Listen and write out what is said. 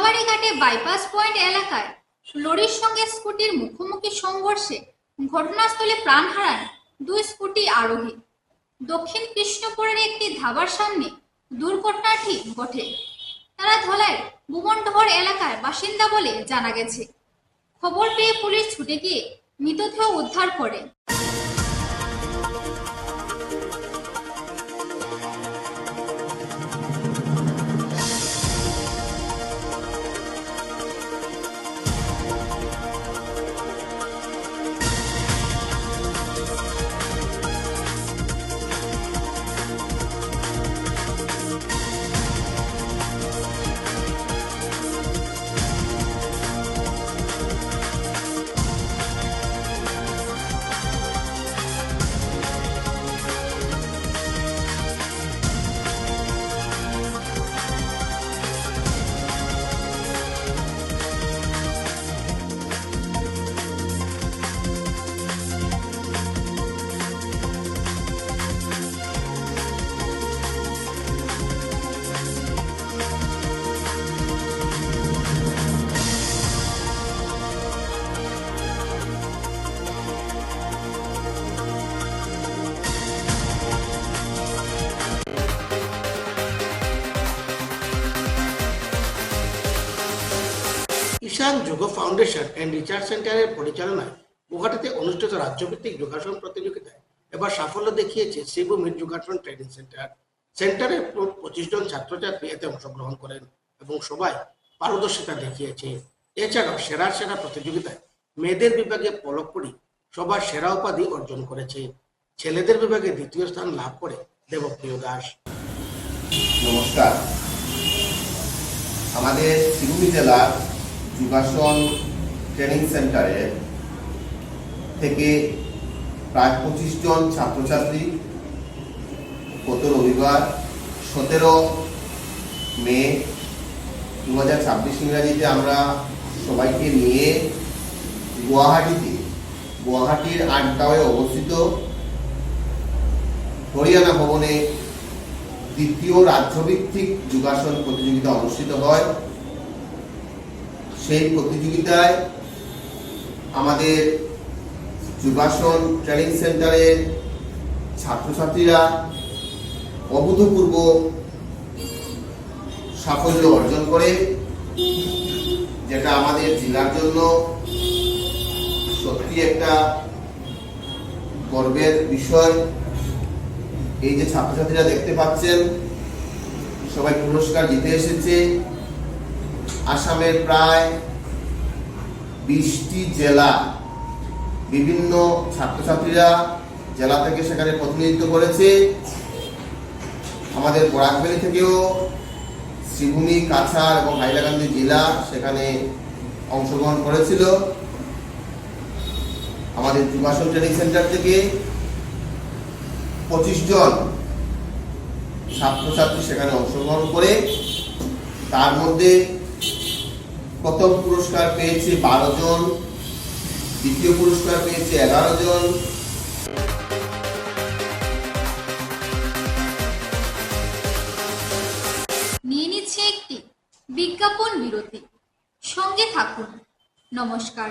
কোনাবাড়ি ঘাটে bypass point এলাকায় লরির সঙ্গে স্কুটির মুখোমুখি সংঘর্ষে ঘটনাস্থলে প্রাণ হারান দুই স্কুটি আরোহী। দক্ষিণ কৃষ্ণপুরের একটি ধাবার সামনে দুর্ঘটনাটি ঘটে। তারা ধলাইয়ের ভুবনডহর এলাকার বাসিন্দা বলে জানা গেছে। খবর পেয়ে পুলিশ ছুটে গিয়ে মৃতদেহ উদ্ধার করে। ঈশান যোগ ফাউন্ডেশন এন্ড রিসার্চ সেন্টারের পরিচালনায় গুয়াহাটিতে অনুষ্ঠিত রাজ্যভিত্তিক যোগাসন প্রতিযোগিতায় এবার সাফল্য দেখিয়েছে শ্রীভূমির যোগাসন ট্রেনিং সেন্টার। সেন্টারের 25 জন ছাত্রছাত্রী এতে অংশগ্রহণ করেন এবং সবাই পারদর্শিতা দেখিয়েছে। এছাড়াও সেরা প্রতিযোগিতায় মেয়েদের বিভাগে পলকপুরি সবার সেরা উপাধি অর্জন করেছে। ছেলেদের বিভাগে দ্বিতীয় স্থান লাভ করে দেবপ্রিয় দাস। নমস্কার, আমাদের শ্রীভূমি জেলার যোগাসন ট্রেনিং সেন্টারে থেকে প্রায় 25 জন ছাত্রছাত্রী গত রবিবার 17 মে 2026 ইংরাজিতে আমরা সবাইকে নিয়ে গুয়াহাটির আটগাঁওয়ে অবস্থিত হরিয়ানা ভবনে দ্বিতীয় রাজ্যভিত্তিক যোগাসন প্রতিযোগিতা অনুষ্ঠিত হয়। সেই প্রতিযোগিতায় আমাদের যোগাসন ট্রেনিং সেন্টারের ছাত্রছাত্রীরা অভূতপূর্ব সাফল্য অর্জন করে, যেটা আমাদের জেলার জন্য সত্যি একটা গর্বের বিষয়। এই যে ছাত্রছাত্রীরা দেখতে পাচ্ছেন সবাই পুরস্কার জিতে এসেছে। আসামের প্রায় 20টি জেলা বিভিন্ন ছাত্রছাত্রীরা জেলা থেকে সেখানে প্রতিনিধিত্ব করেছে। আমাদের বরাকভ্যালি থেকেও শ্রীভূমি, কাছাড় এবং হাইলাকান্দি জেলা সেখানে অংশগ্রহণ করেছিল। আমাদের যোগাসন ট্রেনিং সেন্টার থেকে 25 জন ছাত্রছাত্রী সেখানে অংশগ্রহণ করে, তার মধ্যে প্রথম পুরস্কার পেয়েছে 12 জন, দ্বিতীয় পুরস্কার পেয়েছে 11 জন। নিয়ে নিচ্ছে একটি বিজ্ঞাপন বিরতি, সঙ্গে থাকুন। নমস্কার।